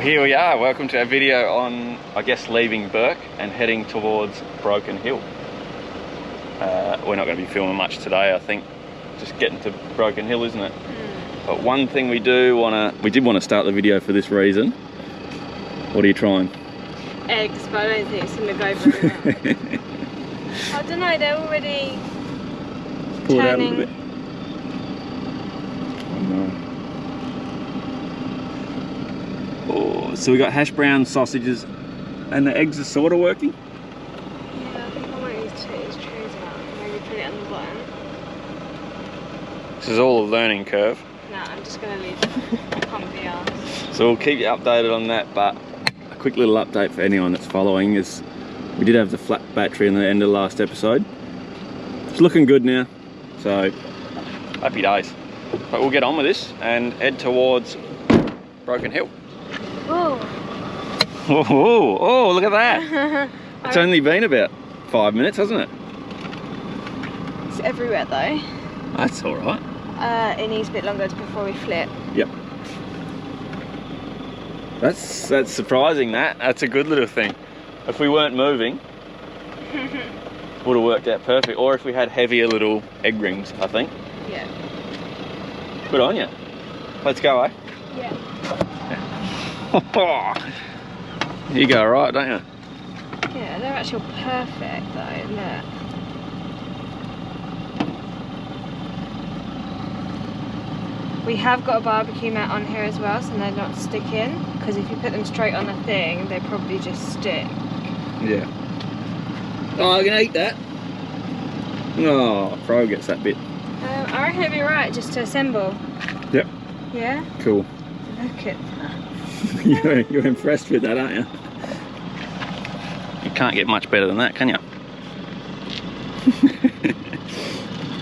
Well, here we are. Welcome to our video on, I guess, leaving Burke and heading towards Broken Hill. We're not going to be filming much today, I think. Just getting to Broken Hill, isn't it? But one thing we did want to start the video for this reason. What are you trying? Eggs, but I don't think it's going to go very well. I don't know, they're already Pull it out a turning. little bit. Oh, so we got hash brown sausages and the eggs are sort of working. Yeah, I think I might need to take these trays out and maybe put it on the bottom. This is all a learning curve. No, I'm just going to leave it. I can't be arsed. So we'll keep you updated on that, but a quick little update for anyone that's following is we did have the flat battery in the end of the last episode. It's looking good now, so happy days. But we'll get on with this and head towards Broken Hill. Oh, Oh, look at that. It's only been about 5 minutes, hasn't it? it's everywhere though. That's all right. It needs a bit longer before we flip. Yep. That's surprising. That's a good little thing. If we weren't moving, would have worked out perfect. Or if we had heavier little egg rings, I think. Yeah. Good on you. Let's go, eh? Yeah. You go right, don't you? Yeah, they're actually perfect though, look. We have got a barbecue mat on here as well, so they're not sticking. Because if you put them straight on a thing, they probably just stick. Yeah. Oh, I'm gonna eat that. Oh, Pro gets that bit. I reckon it'd be right just to assemble. Yep. Yeah? Cool. Look at that. You're impressed with that, aren't you? You can't get much better than that, can you?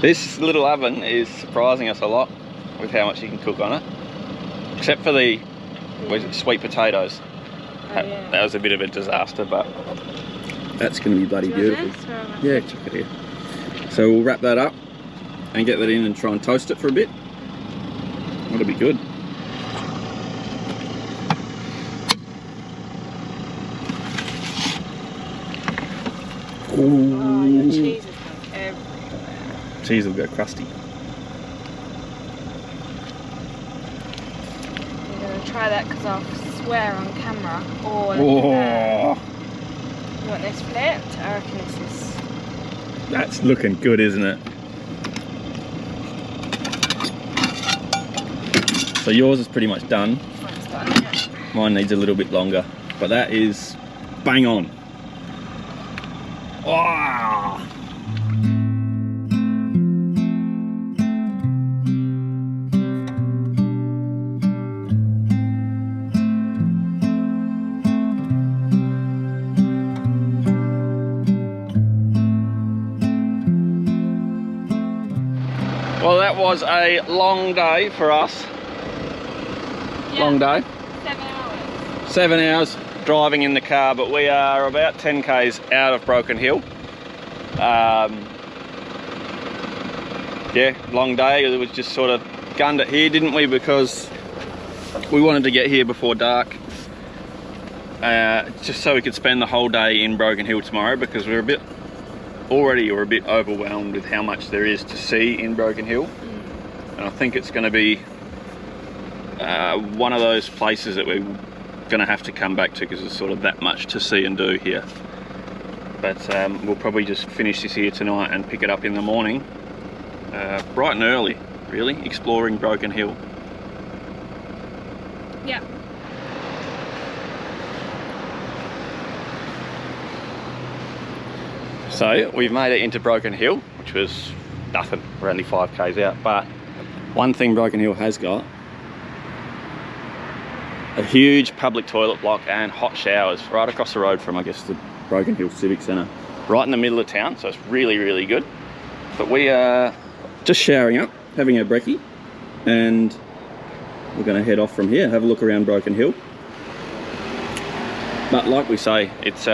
This little oven is surprising us a lot with how much you can cook on it. Except for the sweet potatoes. Oh, yeah. That was a bit of a disaster, but that's going to be bloody beautiful. Yeah, chuck it here. So we'll wrap that up and get that in and try and toast it for a bit. That'll be good. Oh, your cheese has gone everywhere. Cheese will go crusty. I'm going to try that because I'll swear on camera. Oh, look Oh, at that. You want this flipped? I reckon this is... that's looking good, isn't it? So yours is pretty much done. Mine's done, yeah. Mine needs a little bit longer, but that is bang on. Wow. Well, that was a long day for us. Yeah. Long day. 7 hours. 7 hours driving in the car, but we are about 10 k's out of Broken Hill. Yeah, long day. It was just sort of gunned it here, didn't we? Because we wanted to get here before dark, just so we could spend the whole day in Broken Hill tomorrow, because we're a bit overwhelmed with how much there is to see in Broken Hill. And I think it's going to be one of those places that we're going to have to come back to, because there's sort of that much to see and do here. But we'll probably just finish this here tonight and pick it up in the morning, bright and early, really, exploring Broken Hill. Yeah. So we've made it into Broken Hill, which was nothing. We're only 5 k's out, but one thing Broken Hill has got: a huge public toilet block and hot showers right across the road from, I guess, the Broken Hill Civic Centre, right in the middle of town. So it's really, really good. But we are just showering up, having a brekkie, and we're going to head off from here, have a look around Broken Hill. But like we say, it's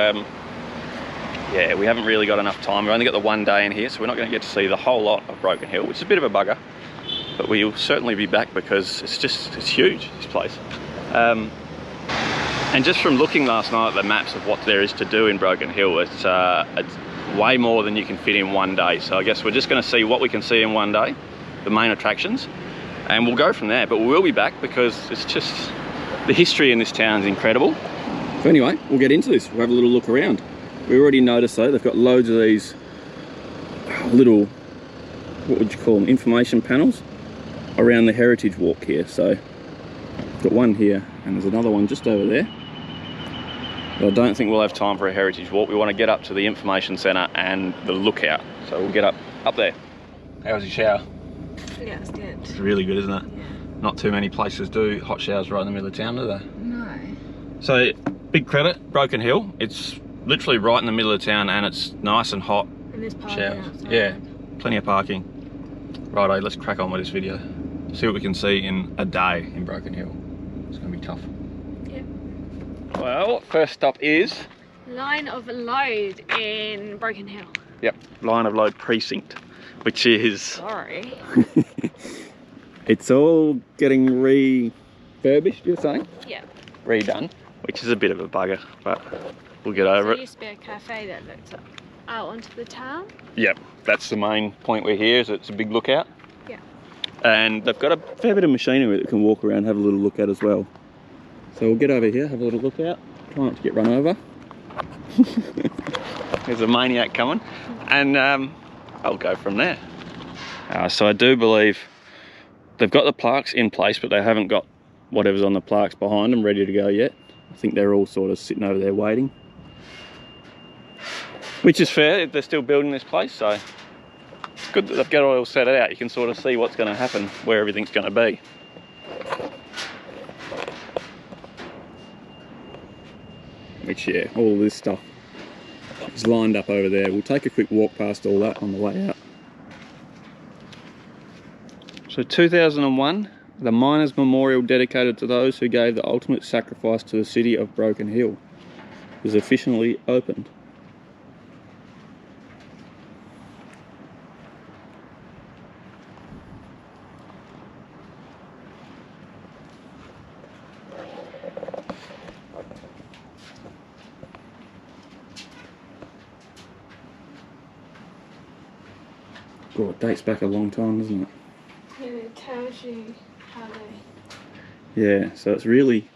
yeah, we haven't really got enough time. We've only got the 1 day in here, so we're not going to get to see the whole lot of Broken Hill, which is a bit of a bugger. But we'll certainly be back, because it's huge, this place. And just from looking last night at the maps of what there is to do in Broken Hill, it's way more than you can fit in one day. So I guess we're just going to see what we can see in one day, the main attractions, and we'll go from there. But we will be back because it's just, the history in this town is incredible. So anyway, we'll get into this. We'll have a little look around. We already noticed though, they've got loads of these little, what would you call them, information panels around the heritage walk here. So got one here and there's another one just over there. But I don't think we'll have time for a heritage walk. We want to get up to the information centre and the lookout. So we'll get up there. How was your shower? Yeah, it's good. It's really good, isn't it? Yeah. Not too many places do hot showers right in the middle of town, do they? No. So big credit, Broken Hill. It's literally right in the middle of town and it's nice and hot. And there's parking Showers. outside. Yeah, plenty of parking. Righto, let's crack on with this video. See what we can see in a day in Broken Hill. It's going to be tough. Yep. Well, first stop is... Line of Lode in Broken Hill. Yep, Line of Lode Precinct, which is... Sorry. It's all getting refurbished, you're saying? Yeah. Redone, which is a bit of a bugger, but we'll get over There it. used to be a cafe that looked out onto the town. Yep, that's the main point we're here, is it's a big lookout. Yeah. And they've got a fair bit of machinery that can walk around and have a little look at as well. So we'll get over here, have a little look out, try not to get run over. There's a maniac coming, and I'll go from there. So I do believe they've got the plaques in place, but they haven't got whatever's on the plaques behind them ready to go yet. I think they're all sort of sitting over there waiting. Which is fair, they're still building this place, so it's good that they've got it all set out. You can sort of see what's going to happen, where everything's going to be. Which, yeah, all this stuff is lined up over there. We'll take a quick walk past all that on the way out. So 2001, the Miners' Memorial dedicated to those who gave the ultimate sacrifice to the city of Broken Hill was officially opened. God, it dates back a long time, doesn't it? Yeah, it tells you how they... Yeah, so it's really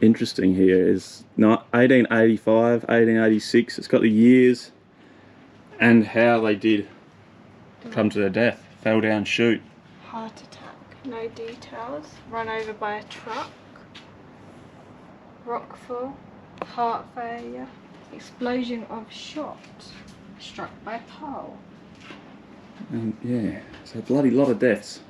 interesting here. Is not 1885, 1886. It's got the years and how they did come to their death. Fell down chute. Heart attack. No details. Run over by a truck. Rockfall. Heart failure. Explosion of shot. Struck by pole. And yeah, so a bloody lot of deaths.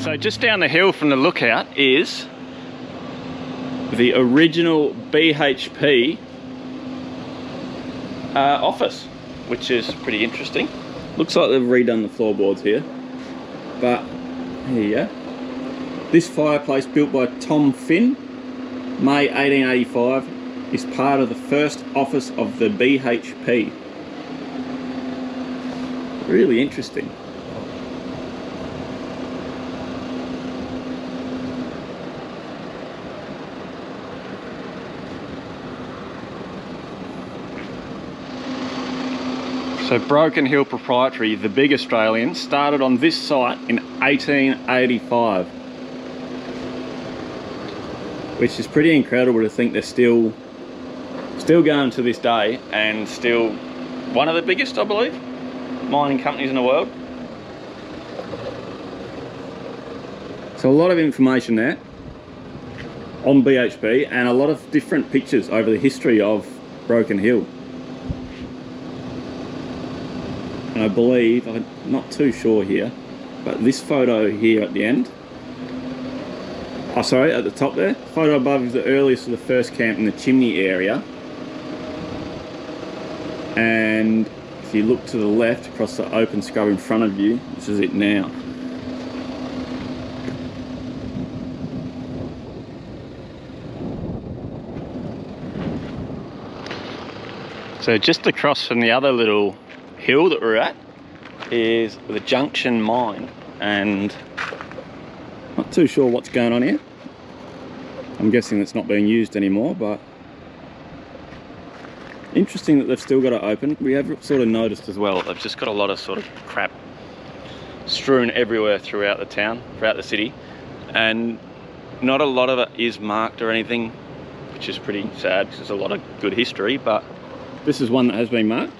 So just down the hill from the lookout is the original BHP office, which is pretty interesting. Looks like they've redone the floorboards here, but here you go. This fireplace, built by Tom Finn, May 1885, is part of the first office of the BHP. Really interesting. So Broken Hill Proprietary, the big Australian, started on this site in 1885. Which is pretty incredible to think they're still going to this day, and still one of the biggest, I believe, mining companies in the world. So a lot of information there on BHP, and a lot of different pictures over the history of Broken Hill. And I believe, I'm not too sure here, but this photo here at the end, oh sorry, at the top there, photo above is the earliest of the first camp in the chimney area. And if you look to the left across the open scrub in front of you, this is it now. So just across from the other little hill that we're at is the Junction Mine, and not too sure what's going on here. I'm guessing it's not being used anymore, but interesting that they've still got it open. We have sort of noticed as well, they've just got a lot of sort of crap strewn everywhere throughout the town, throughout the city, and not a lot of it is marked or anything, which is pretty sad because there's a lot of good history, but this is one that has been marked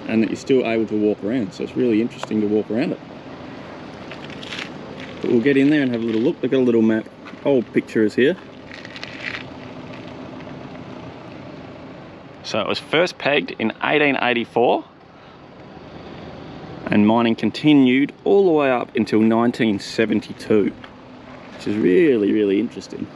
and that you're still able to walk around, so it's really interesting to walk around it. But we'll get in there and have a little look. They've got a little map. Old picture is here. So it was first pegged in 1884, and mining continued all the way up until 1972, which is really, really interesting.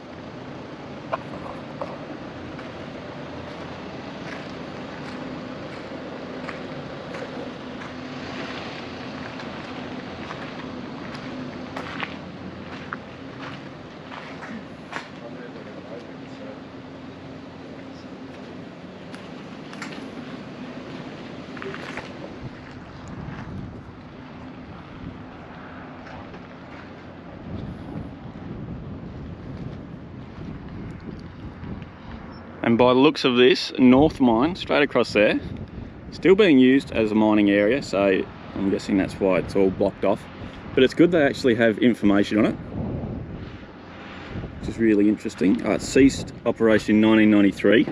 And by the looks of this, North Mine, straight across there, still being used as a mining area, so I'm guessing that's why it's all blocked off. But it's good they actually have information on it, which is really interesting. It ceased operation in 1993,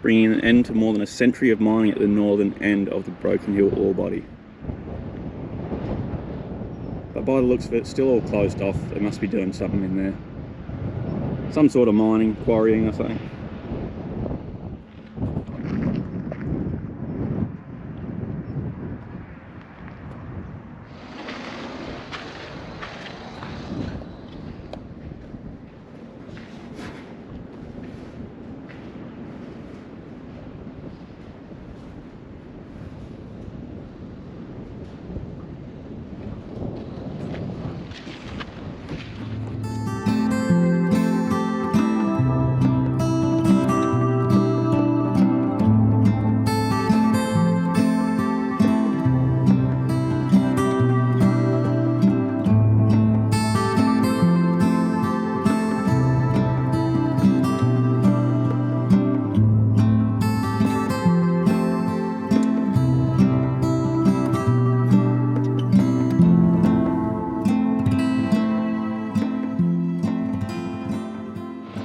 bringing an end to more than a century of mining at the northern end of the Broken Hill ore body. But by the looks of it, it's still all closed off. They must be doing something in there. Some sort of mining, quarrying or something.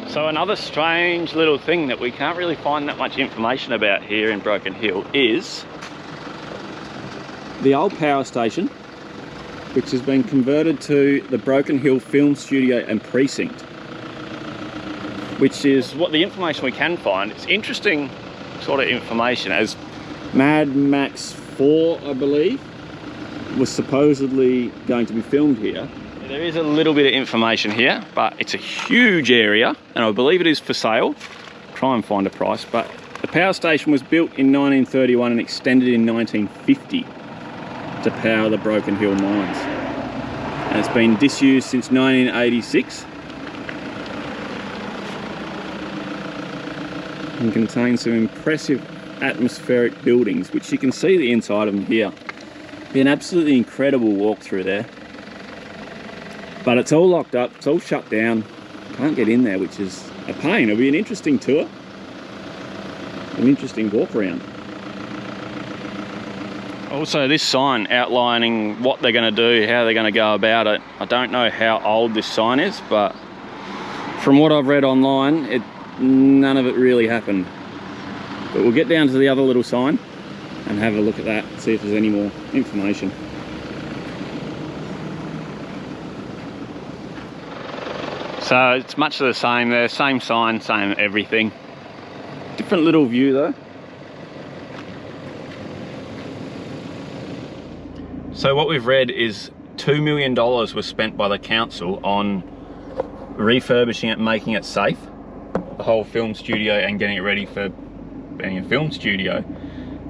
So another strange little thing that we can't really find that much information about here in Broken Hill is the old power station, which has been converted to the Broken Hill Film Studio and Precinct, which is what the information we can find. It's interesting sort of information, as Mad Max 4, I believe, was supposedly going to be filmed here. There is a little bit of information here, but it's a huge area, and I believe it is for sale. Try and find a price, but the power station was built in 1931 and extended in 1950 to power the Broken Hill mines. And it's been disused since 1986 and contains some impressive atmospheric buildings, which you can see the inside of them here. Be an absolutely incredible walk through there. But it's all locked up, it's all shut down. Can't get in there, which is a pain. It'll be an interesting tour, an interesting walk around. Also, this sign outlining what they're going to do, how they're going to go about it. I don't know how old this sign is, but from what I've read online, none of it really happened. But we'll get down to the other little sign and have a look at that, see if there's any more information. So it's much the same there, same sign, same everything. Different little view though. So what we've read is $2 million was spent by the council on refurbishing it, making it safe, the whole film studio, and getting it ready for being a film studio.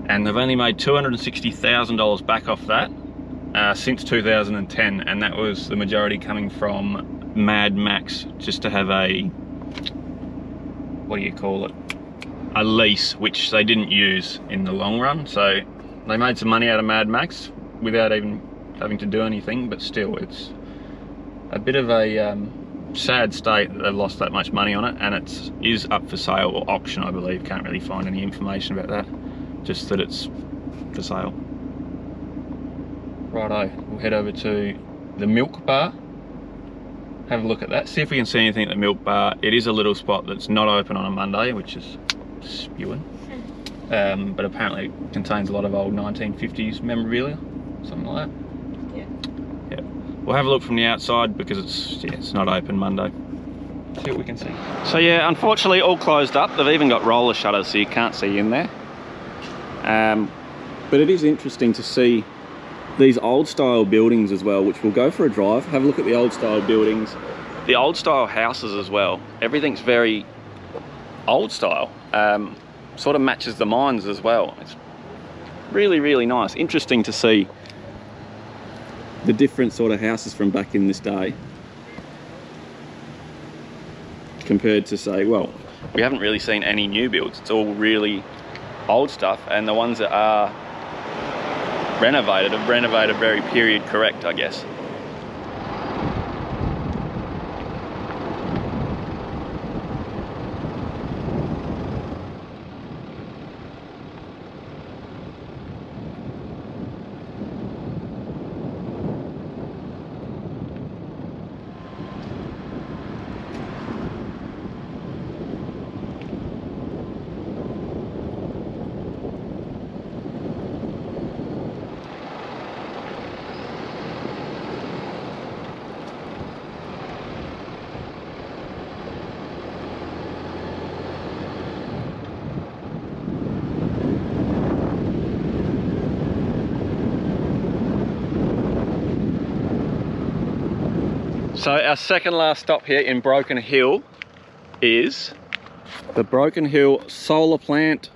And they've only made $260,000 back off that since 2010, and that was the majority coming from Mad Max, just to have a, what do you call it, a lease, which they didn't use in the long run. So they made some money out of Mad Max without even having to do anything, but still it's a bit of a sad state that they've lost that much money on it, and it is up for sale, or auction I believe. Can't really find any information about that, just that it's for sale. Righto, we'll head over to the milk bar, have a look at that, see if we can see anything at the milk bar. It is a little spot that's not open on a Monday, which is spewing, but apparently it contains a lot of old 1950s memorabilia, something like that. Yeah. We'll have a look from the outside because it's not open Monday. See what we can see. So yeah, unfortunately all closed up. They've even got roller shutters so you can't see in there. But it is interesting to see these old style buildings as well, which we'll go for a drive, have a look at the old style buildings, the old style houses as well. Everything's very old style, sort of matches the mines as well. It's really, really nice. Interesting to see the different sort of houses from back in this day compared to, say, well, we haven't really seen any new builds. It's all really old stuff, and the ones that are renovated have renovated very period correct, I guess. So our second last stop here in Broken Hill is the Broken Hill solar plant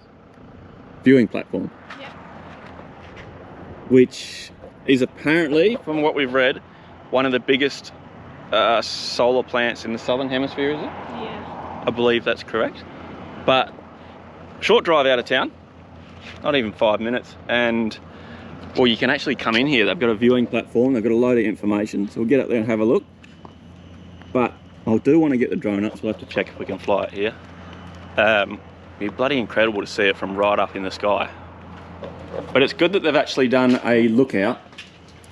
viewing platform. Yep. Which is apparently, from what we've read, one of the biggest solar plants in the southern hemisphere, is it? Yeah. I believe that's correct. But short drive out of town, not even 5 minutes, and well, you can actually come in here. They've got a viewing platform, they've got a load of information, so we'll get up there and have a look. But I do want to get the drone up, so we'll have to check if we can fly it here. It'd be bloody incredible to see it from right up in the sky. But it's good that they've actually done a lookout,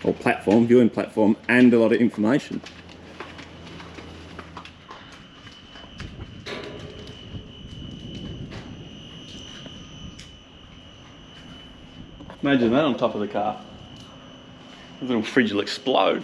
or platform, viewing platform, and a lot of information. Imagine that on top of the car. The little fridge will explode.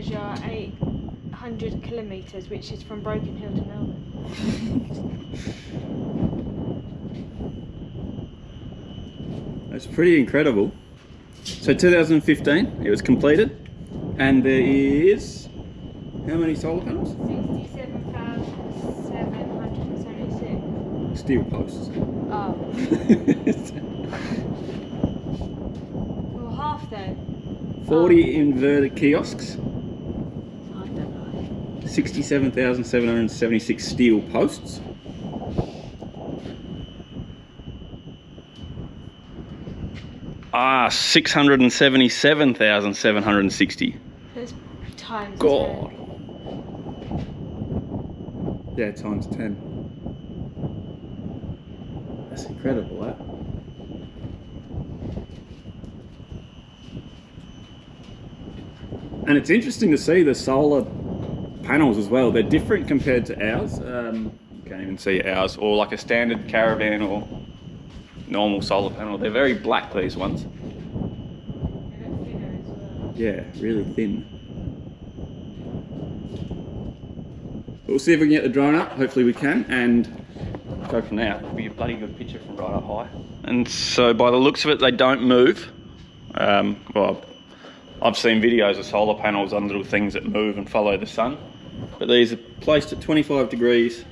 measure 800 kilometres, which is from Broken Hill to Melbourne. That's pretty incredible. So 2015, it was completed, and there is how many solar panels? 67,776. Steel posts. Oh. Well, half then. 40 inverted kiosks. I don't know. 67,776 steel posts. Ah, 677,760. That's times God. 10. Yeah, times 10. That's incredible, that. And it's interesting to see the solar panels as well. They're different compared to ours. You can't even see ours, or like a standard caravan or normal solar panel. They're very black, these ones. And it's thinner as well. Yeah, really thin. We'll see if we can get the drone up. Hopefully we can, and go from there. It'll be a bloody good picture from right up high. And so by the looks of it, they don't move. Well, I've seen videos of solar panels on little things that move and follow the sun. But these are placed at 25 degrees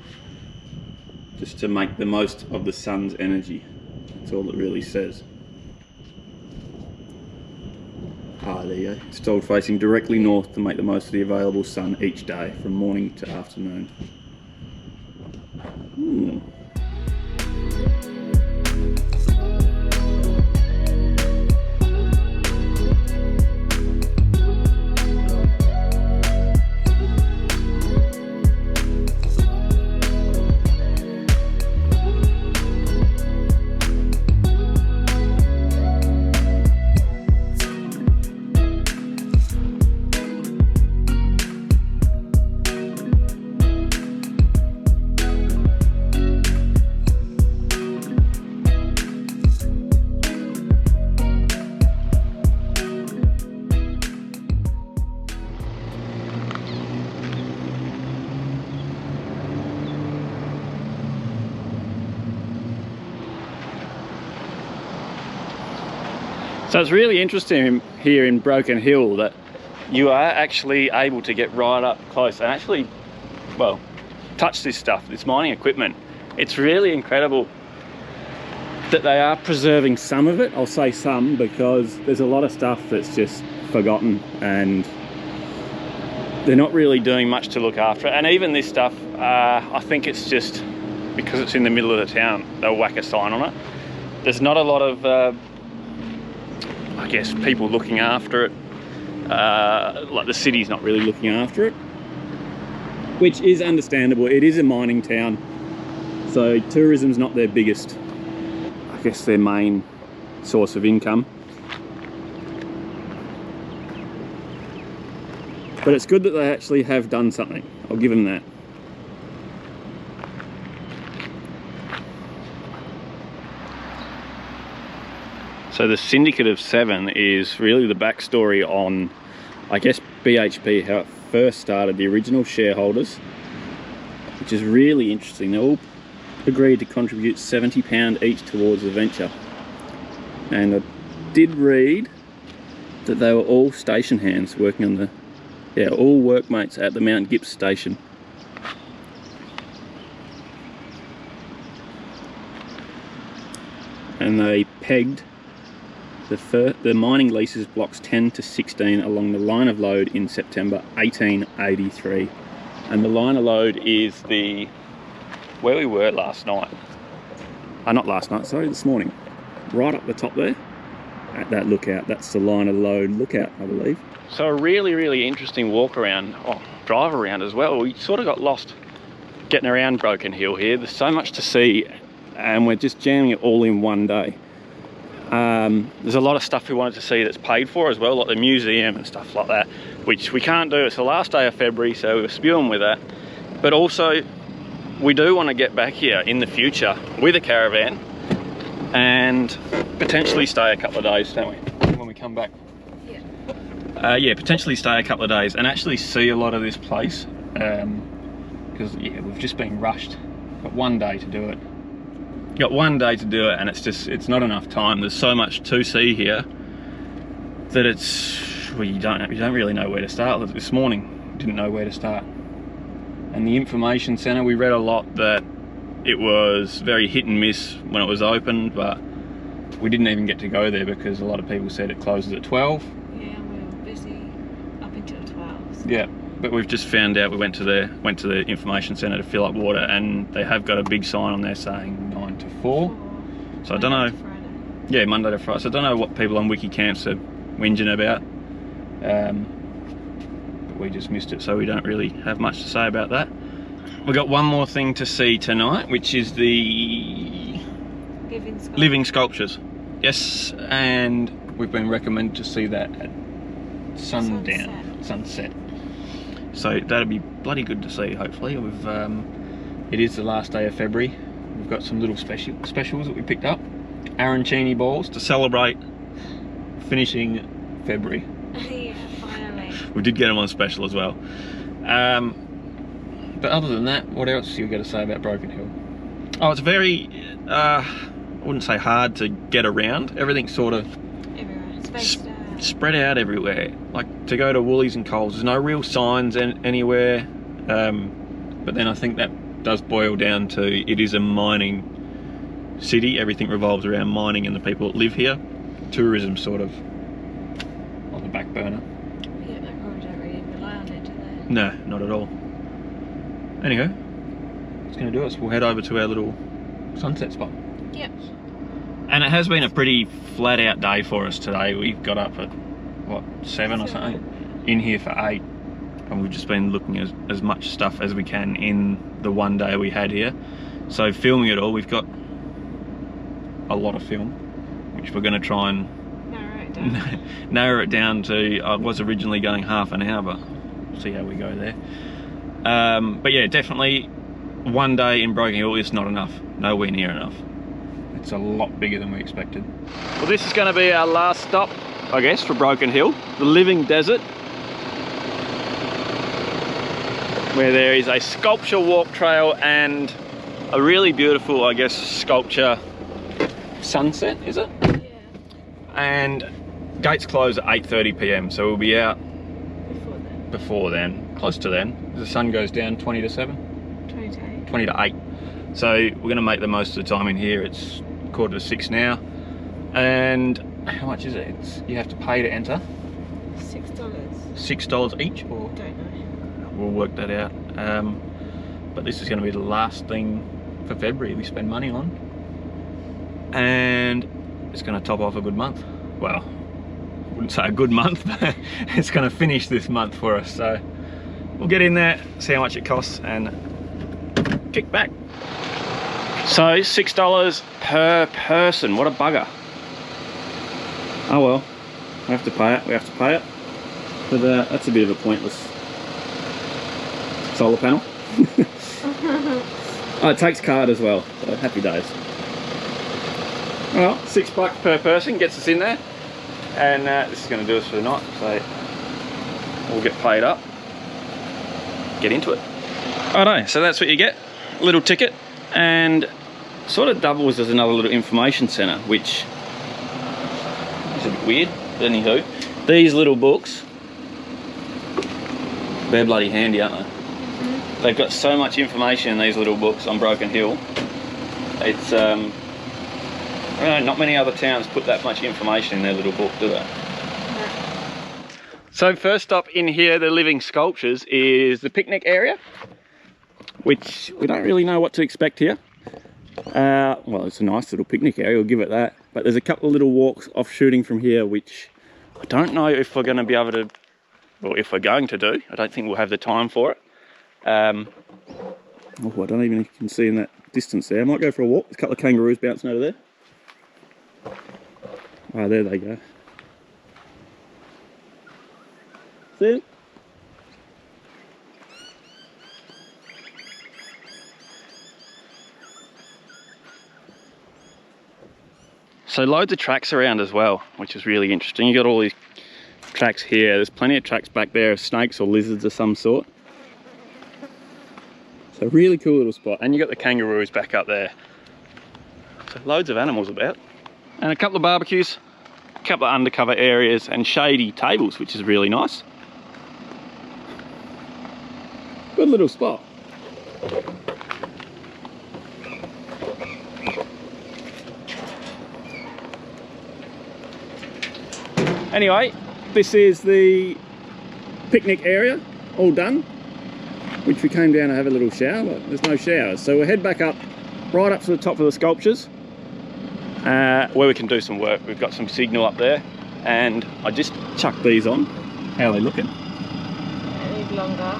just to make the most of the sun's energy. That's all it really says. Ah, there you go. Installed facing directly north to make the most of the available sun each day from morning to afternoon. So it's really interesting here in Broken Hill that you are actually able to get right up close and actually, well, touch this stuff, this mining equipment. It's really incredible that they are preserving some of it. I'll say some because there's a lot of stuff that's just forgotten and they're not really doing much to look after it. And even this stuff, I think it's just because it's in the middle of the town, they'll whack a sign on it. There's not a lot of I guess people looking after it, like the city's not really looking after it, which is understandable. It is a mining town, so tourism's not their biggest, I guess, their main source of income. But it's good that they actually have done something. I'll give them that. So the Syndicate of Seven is really the backstory on, I guess, BHP, how it first started, the original shareholders, which is really interesting. They all agreed to contribute £70 each towards the venture. And I did read that they were all station hands working on the, yeah, all workmates at the Mount Gips station. And they pegged the mining leases blocks 10 to 16 along the line of Lode in September 1883. And the line of Lode is the, where we were last night. Not last night, sorry, this morning. Right up the top there, at that lookout. That's the line of Lode lookout, I believe. So a really, really interesting walk around, drive around as well. We sort of got lost getting around Broken Hill here. There's so much to see and we're just jamming it all in one day. There's a lot of stuff we wanted to see that's paid for as well, like the museum and stuff like that, which we can't do. It's the last day of February, so we're spewing with that. But also, we do want to get back here in the future with a caravan and potentially stay a couple of days, don't we, when we come back? Yeah. Yeah, potentially stay a couple of days and actually see a lot of this place, because yeah, we've just been rushed. Got 1 day to do it. Got 1 day to do it, and it's not enough time. There's so much to see here that well, you don't really know where to start. This morning, didn't know where to start. And the information centre, we read a lot that it was very hit and miss when it was open, but we didn't even get to go there because a lot of people said it closes at 12. Yeah, we were busy up until 12. So. Yeah, but we've just found out, we went to the information centre to fill up water, and they have got a big sign on there saying 9 to 4. So I don't know. Yeah, Monday to Friday. So I don't know what people on Wiki Camps are whinging about. But we just missed it, so we don't really have much to say about that. We've got one more thing to see tonight, which is the living sculptures. Yes, and we've been recommended to see that at sunset. So that'll be bloody good to see. Hopefully, it is the last day of February. We've got some little specials that we picked up. Arancini balls to celebrate finishing February. Yeah, finally. We did get them on special as well. But other than that, what else you got to say about Broken Hill? Oh, it's very, I wouldn't say hard to get around. Everything's sort of everywhere, spread out everywhere. Like to go to Woolies and Coles, there's no real signs anywhere. But then I think that does boil down to, it is a mining city. Everything revolves around mining and the people that live here. Tourism sort of on the back burner. Yeah, they probably don't really rely on it, do they? No, not at all. Anyway, it's going to do us. We'll head over to our little sunset spot. Yep. And it has been a pretty flat out day for us today. We got up at, what, 7 or something? In here for 8. And we've just been looking at as much stuff as we can in the 1 day we had here. So filming it all, we've got a lot of film, which we're going to try and narrow it down to, I was originally going half an hour, but we'll see how we go there. But yeah, definitely 1 day in Broken Hill is not enough, nowhere near enough. It's a lot bigger than we expected. Well, this is going to be our last stop, I guess, for Broken Hill, the living desert, where there is a sculpture walk trail and a really beautiful, I guess, sculpture sunset, is it? Yeah. And gates close at 8:30 p.m, so we'll be out before then, close to then. The sun goes down 20 to 7? 20 to 8. 20 to 8. So we're going to make the most of the time in here. It's 5:45 now. And how much is it? You have to pay to enter? $6. $6 each? Or Don't know. we'll work that out. But this is going to be the last thing for February we spend money on. And it's going to top off a good month. Well, I wouldn't say a good month, but it's going to finish this month for us. So we'll get in there, see how much it costs, and kick back. So $6 per person. What a bugger. Oh well, we have to pay it. We have to pay it. But that's a bit of a pointless solar panel. Oh, it takes card as well. So happy days. Well, $6 per person gets us in there, and this is going to do us for the night. So we'll get paid up, get into it. Righto, so that's what you get. A little ticket, and sort of doubles as another little information centre, which is a bit weird. But anywho, these little books, they're bloody handy, aren't they? Mm-hmm. They've got so much information in these little books on Broken Hill. It's I don't know, not many other towns put that much information in their little book, do they? No. So first stop in here, the living sculptures, is the picnic area, which we don't really know what to expect here. Well, it's a nice little picnic area, we'll give it that. But there's a couple of little walks offshooting from here, which I don't know if we're going to be able to, well, if we're going to do. I don't think we'll have the time for it. Oh, I don't even know if you can see in that distance there. I might go for a walk. There's a couple of kangaroos bouncing over there. Oh, there they go. See them? So loads of tracks around as well, which is really interesting. You got all these tracks here. There's plenty of tracks back there of snakes or lizards of some sort. So really cool little spot. And you got the kangaroos back up there. So loads of animals about. And a couple of barbecues, a couple of undercover areas and shady tables, which is really nice. Good little spot. Anyway, this is the picnic area, all done, which we came down to have a little shower, but there's no showers. So we'll head back up, right up to the top of the sculptures, where we can do some work. We've got some signal up there, and I just chucked these on. How are they looking? I need longer.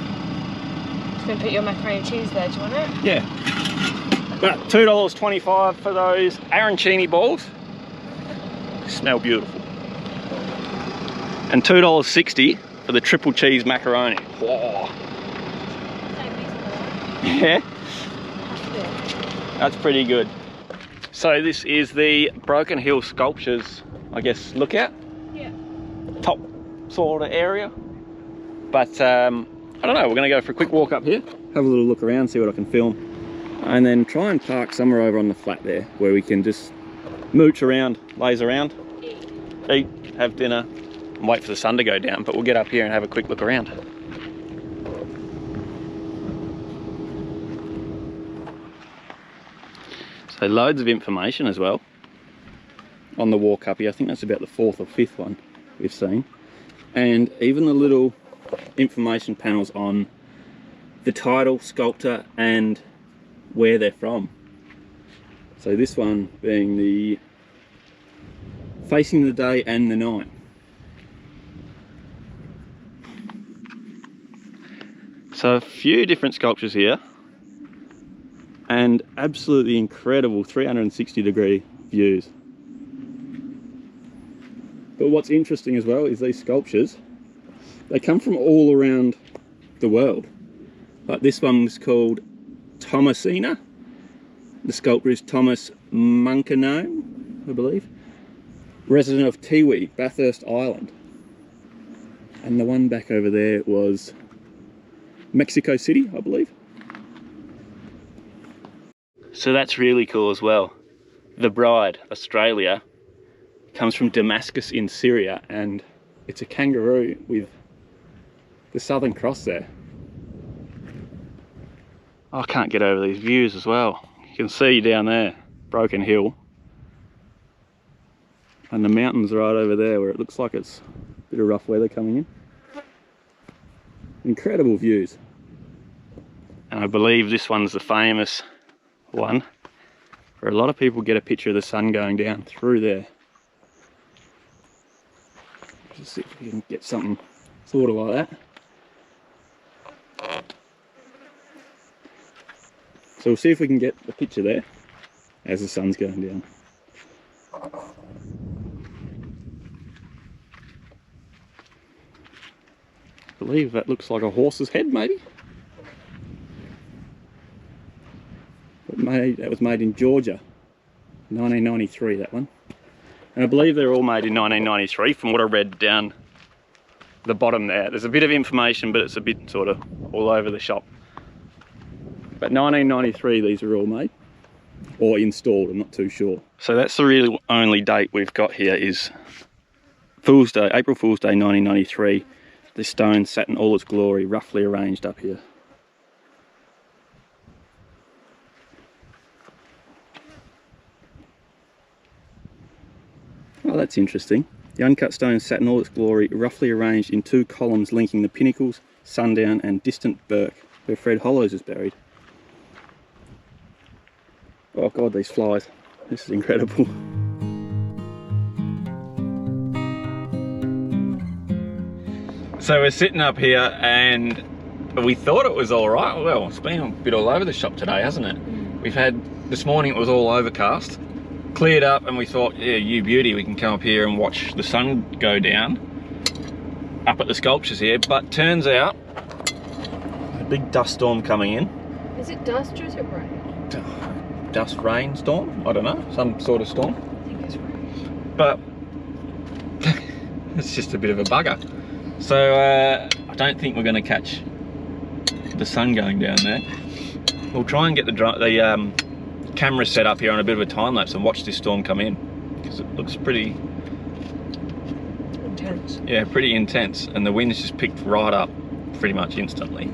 Just gonna put your macaroni and cheese there, do you want it? Yeah. But $2.25 for those arancini balls. They smell beautiful. And $2.60 for the triple cheese macaroni. Whoa. Yeah, that's pretty good. So this is the Broken Hill Sculptures, I guess, lookout. Yeah. Top sort of area. But I don't know, we're gonna go for a quick walk up here, have a little look around, see what I can film, and then try and park somewhere over on the flat there where we can just mooch around, laze around, eat, have dinner, and wait for the sun to go down. But we'll get up here and have a quick look around. So loads of information as well on the walk up here. I think that's about the 4th or 5th one we've seen. And even the little information panels on the title, sculptor, and where they're from. So this one being the Facing the Day and the Night. So a few different sculptures here, and absolutely incredible 360-degree views. But what's interesting as well is these sculptures, they come from all around the world. Like this one's called Thomasina. The sculptor is Thomas Munkenome, I believe, resident of Tiwi, Bathurst Island. And the one back over there was Mexico City, I believe. So that's really cool as well. The Bride, Australia, comes from Damascus in Syria, and it's a kangaroo with the Southern Cross there. I can't get over these views as well. You can see down there, Broken Hill, and the mountains right over there where it looks like it's a bit of rough weather coming in. Incredible views. And I believe this one's the famous one where a lot of people get a picture of the sun going down through there. Just see if we can get something sort of like that. So we'll see if we can get a picture there as the sun's going down. I believe that looks like a horse's head, maybe. That was made in Georgia, 1993, that one. And I believe they're all made in 1993 from what I read down the bottom there. There's a bit of information, but it's a bit sort of all over the shop. But 1993 these are all made, or installed, I'm not too sure. So that's the really only date we've got here is Fool's Day, April Fool's Day 1993. The stone sat in all its glory, roughly arranged up here. Oh, that's interesting. The uncut stone sat in all its glory, roughly arranged in 2 columns linking the pinnacles, Sundown and distant Burke, where Fred Hollows is buried. Oh God, these flies. This is incredible. So we're sitting up here and we thought it was all right. Well, it's been a bit all over the shop today, hasn't it? We've had, this morning it was all overcast, cleared up, and we thought, yeah, you beauty, we can come up here and watch the sun go down up at the sculptures here. But turns out, a big dust storm coming in. Is it dust or is it rain? Dust rain storm? I don't know, some sort of storm. I think it's rain. But It's just a bit of a bugger. So I don't think we're going to catch the sun going down there. We'll try and get the camera set up here on a bit of a time lapse and watch this storm come in, because it looks pretty intense. Yeah, pretty intense, and the wind's just picked right up pretty much instantly.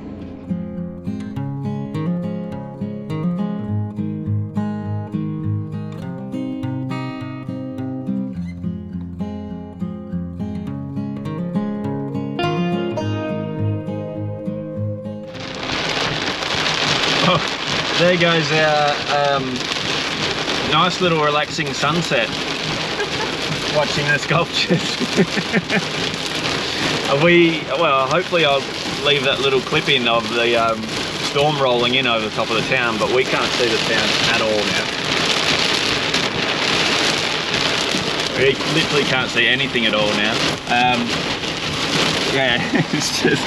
Oh, there goes our nice little relaxing sunset. Watching the sculptures. Well, hopefully I'll leave that little clip in of the storm rolling in over the top of the town, but we can't see the town at all now. We literally can't see anything at all now. Yeah, it's just...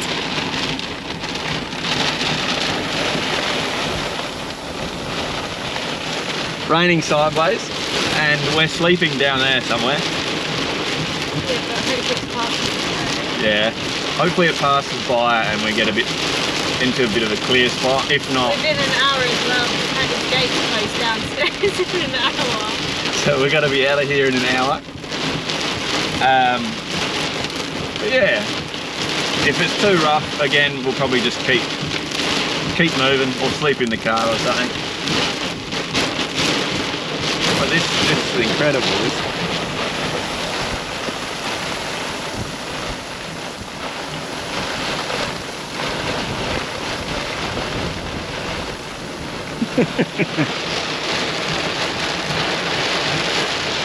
raining sideways, and we're sleeping down there somewhere. Yeah, hopefully it passes by and we get into a bit of a clear spot. If not, within an hour as well. We've had the gate closed downstairs in an hour. So we're going to be out of here in an hour. But yeah, if it's too rough, again, we'll probably just keep moving or sleep in the car or something. But this is incredible.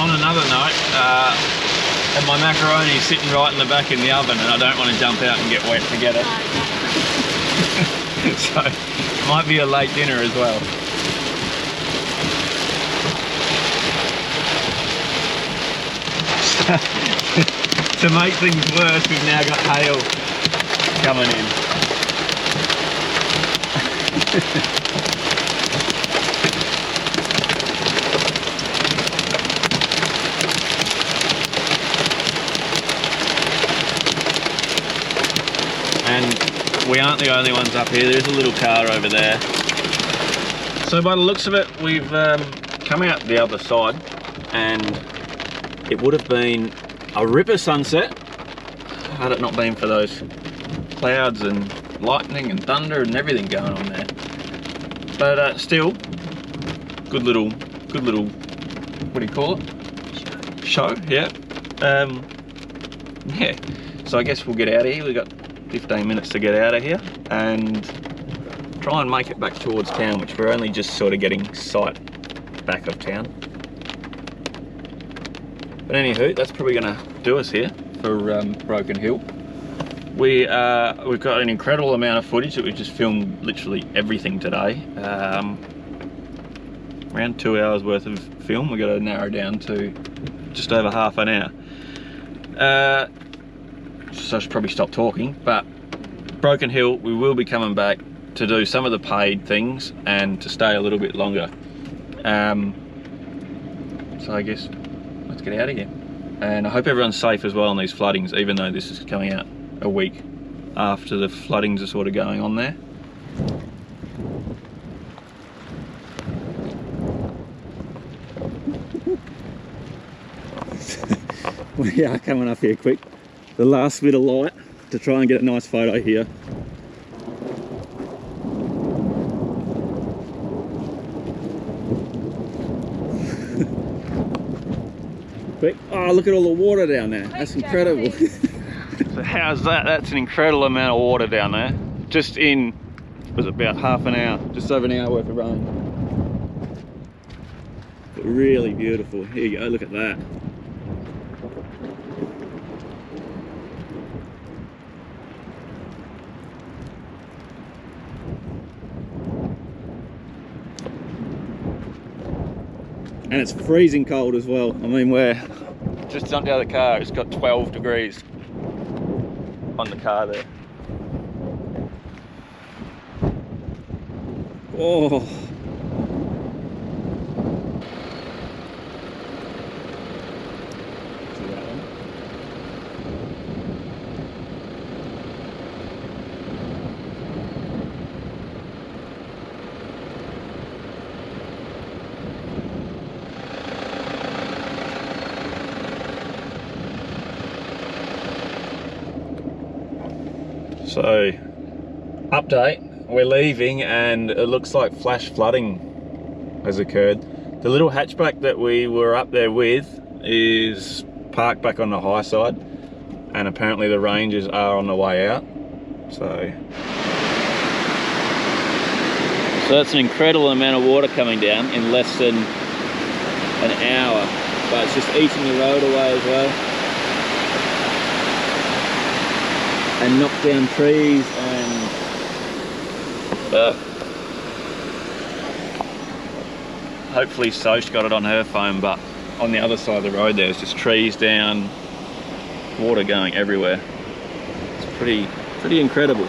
On another note, and my macaroni's sitting right in the back in the oven, and I don't want to jump out and get wet to get it. So, might be a late dinner as well. To make things worse, we've now got hail coming in. And we aren't the only ones up here. There's a little car over there. So by the looks of it, we've come out the other side, and it would have been a ripper sunset had it not been for those clouds and lightning and thunder and everything going on there. But still, good little, what do you call it? Show, yeah. Yeah, so I guess we'll get out of here. We've got 15 minutes to get out of here and try and make it back towards town, which we're only just sort of getting sight back of town. But anywho, that's probably going to do us here for Broken Hill. We've got an incredible amount of footage that we've just filmed literally everything today. Around 2 hours worth of film. We've got to narrow down to just over half an hour. So I should probably stop talking, but Broken Hill, we will be coming back to do some of the paid things and to stay a little bit longer. So I guess let's get out of here. And I hope everyone's safe as well on these floodings, even though this is coming out a week after the floodings are sort of going on there. We are coming up here quick. The last bit of light to try and get a nice photo here. Quick. Oh, look at all the water down there. That's incredible. So how's that? That's an incredible amount of water down there. Just in, was it about half an hour? Just over an hour worth of rain. But really beautiful. Here you go, look at that. And it's freezing cold as well. I mean, we're just jumped out of the car. It's got 12 degrees on the car there. Oh. See that one? So, update, we're leaving and it looks like flash flooding has occurred. The little hatchback that we were up there with is parked back on the high side, and apparently the rangers are on the way out. So that's an incredible amount of water coming down in less than an hour, but it's just eating the road away as well, and knocked down trees and hopefully Soch got it on her phone, but on the other side of the road there's just trees down, water going everywhere. It's pretty incredible.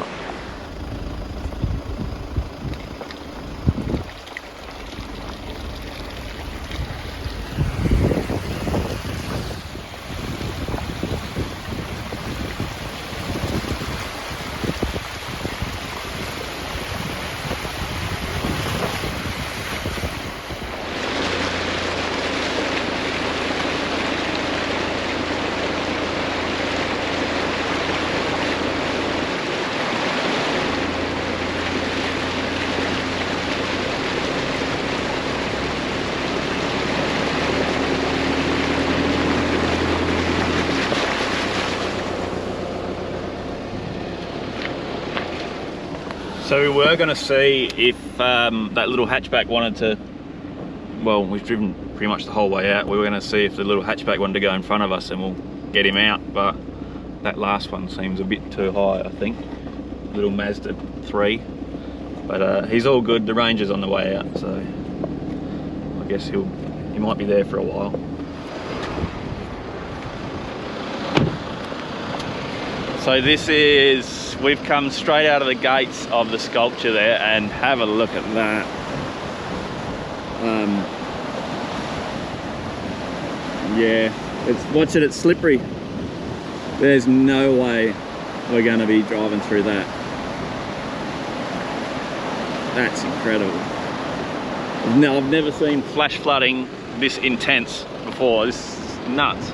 So we were going to see if that little hatchback wanted to, well, we've driven pretty much the whole way out. We were going to see if the little hatchback wanted to go in front of us and we'll get him out, but that last one seems a bit too high, I think. Little Mazda 3. But he's all good, the Ranger's on the way out, so I guess he might be there for a while. So this is, we've come straight out of the gates of the sculpture there, and have a look at that. Yeah, watch it, it's slippery. There's no way we're going to be driving through that. That's incredible. No, I've never seen flash flooding this intense before. This is nuts.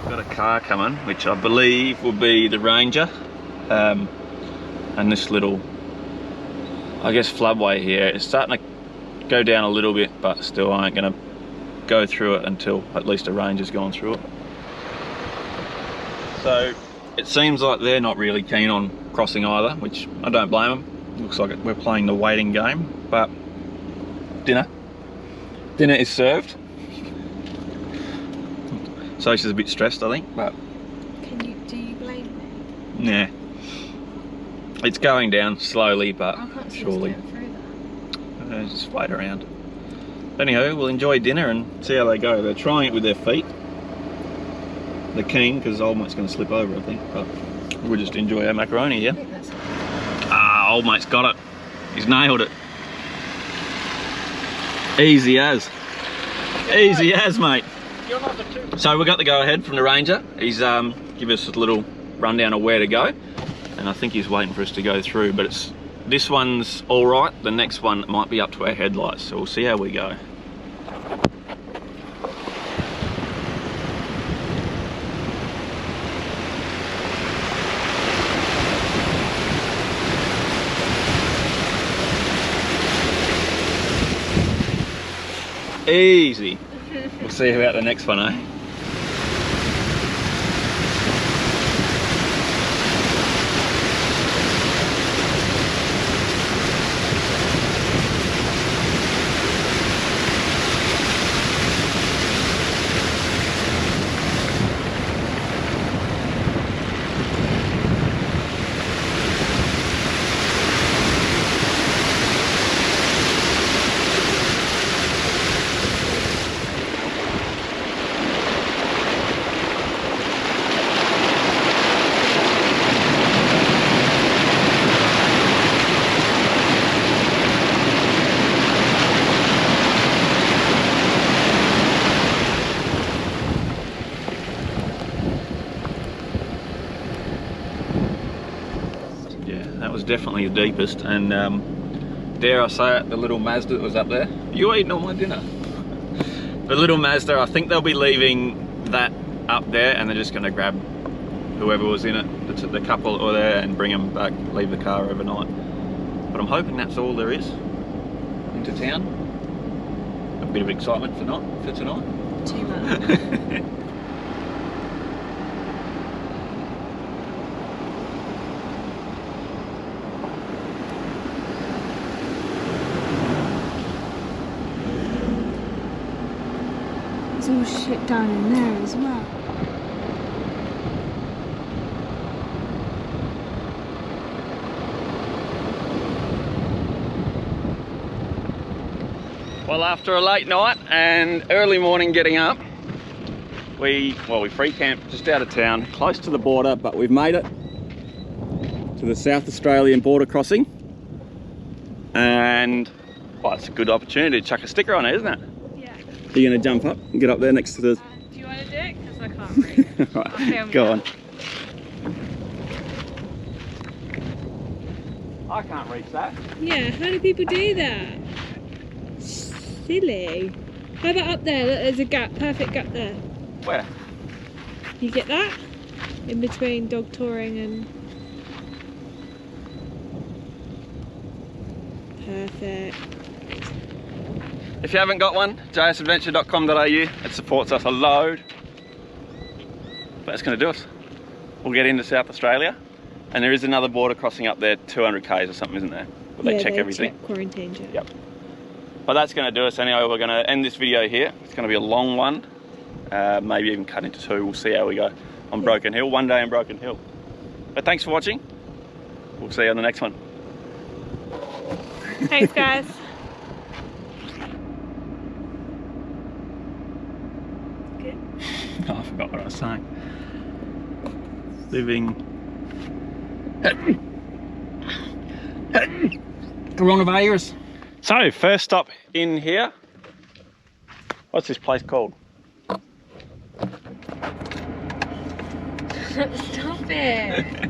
Got a car coming, which I believe will be the Ranger, and this little, I guess, floodway here is starting to go down a little bit, but still I ain't gonna go through it until at least a Ranger's gone through it. So it seems like they're not really keen on crossing either, which I don't blame them. Looks like we're playing the waiting game, but dinner is served. So she's a bit stressed, I think, but... Do you blame me? Nah. It's going down slowly, but surely. Just wait around. Anyhow, we'll enjoy dinner and see how they go. They're trying it with their feet. They're keen, because old mate's going to slip over, I think, but we'll just enjoy our macaroni, yeah? Ah, old mate's got it. He's nailed it. Easy as. Easy as, mate. You're not the two. So we got the go ahead from the Ranger. He's give us a little rundown of where to go, and I think he's waiting for us to go through, but this one's all right. The next one might be up to our headlights, so we'll see how we go. Easy. We'll see about the next one, eh? Yeah, that was definitely the deepest, and dare I say it, the little Mazda that was up there. You eating all my dinner. The little Mazda, I think they'll be leaving that up there, and they're just going to grab whoever was in it, the couple that were there, and bring them back, leave the car overnight. But I'm hoping that's all there is into town. A bit of excitement for tonight. Too much. There's all shit down in there as well. Well, after a late night and early morning getting up, we free camped just out of town, close to the border, but we've made it to the South Australian border crossing. And, well, it's a good opportunity to chuck a sticker on it, isn't it? Yeah. Are you going to jump up and get up there next to the... Do you want to do it? Because I can't read. Right, go on. I can't reach that. Yeah, how do people do that? Silly. How about up there? Look, there's a gap, perfect gap there. Where? You get that? In between dog touring and... Perfect. If you haven't got one, jsadventure.com.au. It supports us a load. But that's going to do us. We'll get into South Australia. And there is another border crossing up there, 200 k's or something, isn't there? Where they check everything. Check quarantine check. Yep. But that's going to do us anyway. We're going to end this video here. It's going to be a long one. Maybe even cut into two. We'll see how we go on Broken Hill. One day in Broken Hill. But thanks for watching. We'll see you on the next one. Thanks, guys. Good. Oh, I forgot what I was saying. Living... coronavirus. So, first stop in here. What's this place called? Stop it.